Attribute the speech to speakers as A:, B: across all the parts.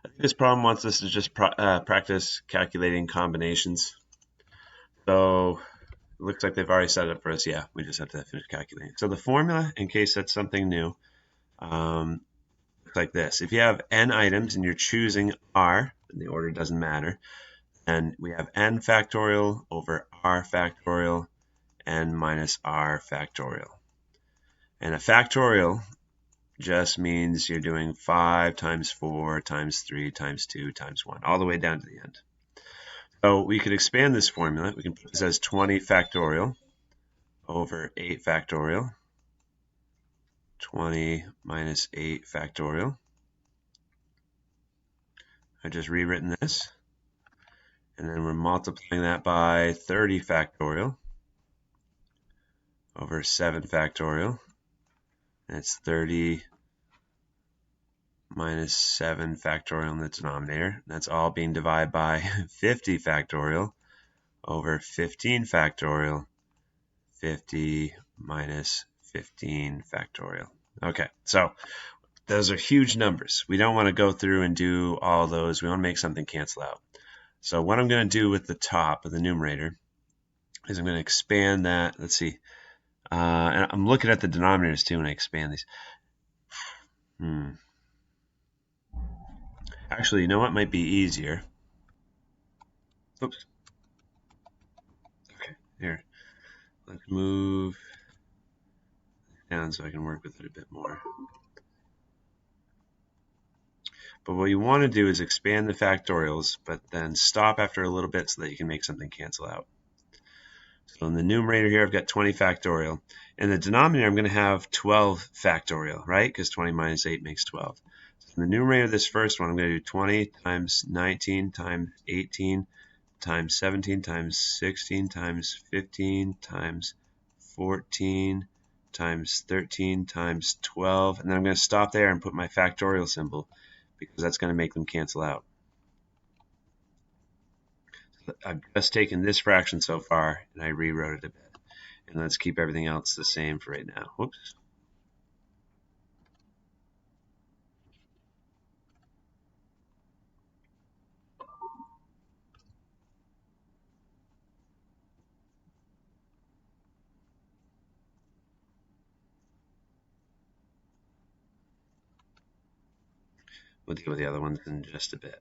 A: I think this problem wants us to just practice calculating combinations. So it looks like they've already set it up for us. Yeah, we just have to finish calculating. So the formula, in case that's something new, looks like this. If you have n items and you're choosing r, then the order doesn't matter. And we have n factorial over r factorial, n minus r factorial. And a factorial just means you're doing 5 times 4 times 3 times 2 times 1, all the way down to the end. So we could expand this formula. We can put this as 20 factorial over 8 factorial. 20 minus 8 factorial. I've just rewritten this. And then we're multiplying that by 30 factorial over 7 factorial. That's 30 minus 7 factorial in the denominator. That's all being divided by 50 factorial over 15 factorial. 50 minus 15 factorial. Okay, so those are huge numbers. We don't want to go through and do all those. We want to make something cancel out. So what I'm going to do with the top of the numerator is I'm going to expand that. Let's see. And I'm looking at the denominators too when I expand these. Actually, you know what might be easier? Oops. Okay, here. Let's move down so I can work with it a bit more. But what you want to do is expand the factorials, but then stop after a little bit so that you can make something cancel out. So in the numerator here, I've got 20 factorial. In the denominator, I'm going to have 12 factorial, right? Because 20 minus 8 makes 12. So in the numerator of this first one, I'm going to do 20 times 19 times 18 times 17 times 16 times 15 times 14 times 13 times 12. And then I'm going to stop there and put my factorial symbol, because that's going to make them cancel out. I've just taken this fraction so far and I rewrote it a bit. And let's keep everything else the same for right now. Whoops. We'll deal with the other ones in just a bit.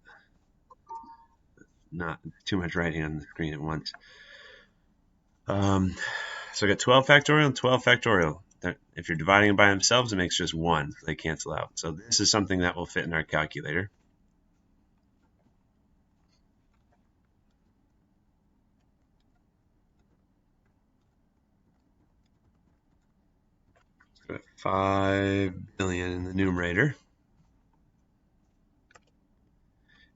A: Not too much writing on the screen at once. So I got 12 factorial and 12 factorial. If you're dividing them by themselves, it makes just 1. So they cancel out. So this is something that will fit in our calculator. So got 5 billion in the numerator.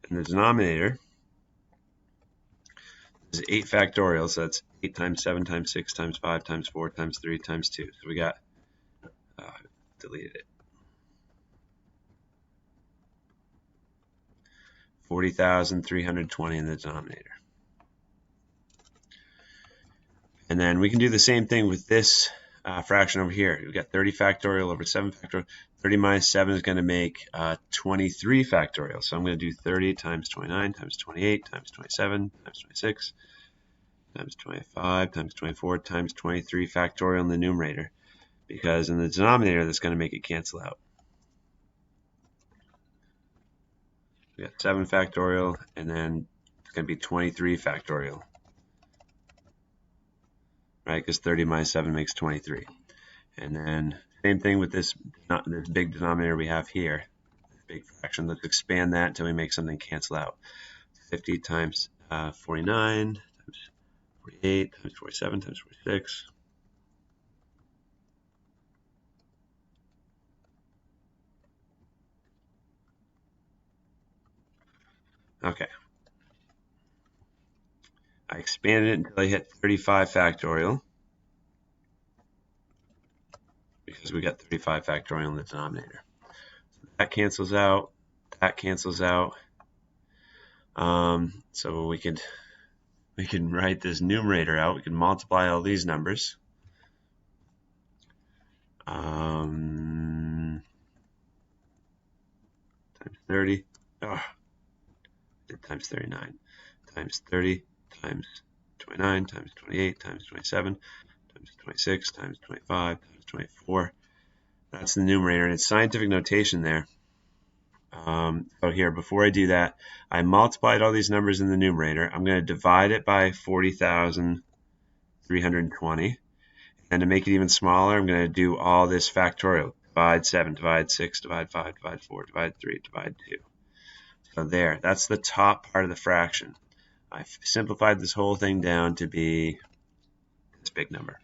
A: In the denominator is 8 factorial, so that's 8 times 7 times 6 times 5 times 4 times 3 times 2. So we got, deleted it. 40,320 in the denominator. And then we can do the same thing with this fraction over here. We've got 30 factorial over 7 factorial. 30 minus 7 is going to make 23 factorial. So I'm going to do 30 times 29 times 28 times 27 times 26 times 25 times 24 times 23 factorial in the numerator. Because in the denominator, that's going to make it cancel out. We got 7 factorial, and then it's going to be 23 factorial. Right, because 30 minus 7 makes 23. And then same thing with this big denominator we have here, big fraction. Let's expand that until we make something cancel out. 50 times 49 times 48 times 47 times 46. Okay. I expanded it until I hit 35 factorial, because we got 35 factorial in the denominator. So that cancels out. That cancels out. So we can write this numerator out. We can multiply all these numbers. Times 30 oh, times 39 times 30 times 29 times 28 times 27 times 26 times 25 times 24. That's the numerator, and it's scientific notation there. So here, before I do that, I multiplied all these numbers in the numerator. I'm going to divide it by 40,320. And to make it even smaller, I'm going to do all this factorial. Divide 7, divide 6, divide 5, divide 4, divide 3, divide 2. So there, that's the top part of the fraction. I've simplified this whole thing down to be this big number.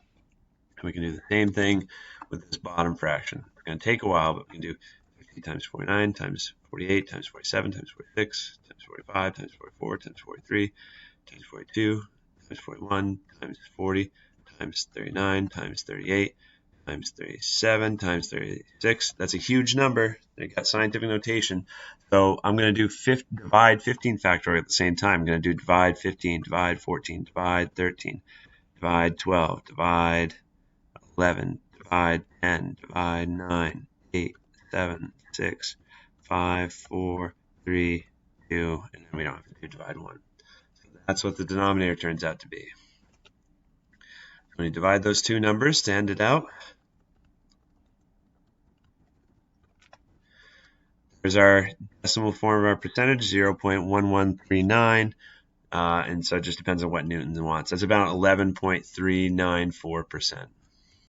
A: And we can do the same thing with this bottom fraction. It's going to take a while, but we can do 50 times 49 times 48 times 47 times 46 times 45 times 44 times 43 times 42 times 41 times 40 times 39 times 38 times 37 times 36. That's a huge number. They got scientific notation. So I'm going to do divide 15 factorial at the same time. I'm going to do divide 15, divide 14, divide 13, divide 12, divide 11, divide 10, divide 9, 8, 7, 6, 5, 4, 3, 2, and then we don't have to do divide 1. So that's what the denominator turns out to be. When you divide those two numbers to end it out, there's our decimal form of our percentage, 0.1139, and so it just depends on what Newton wants. That's about 11.394%.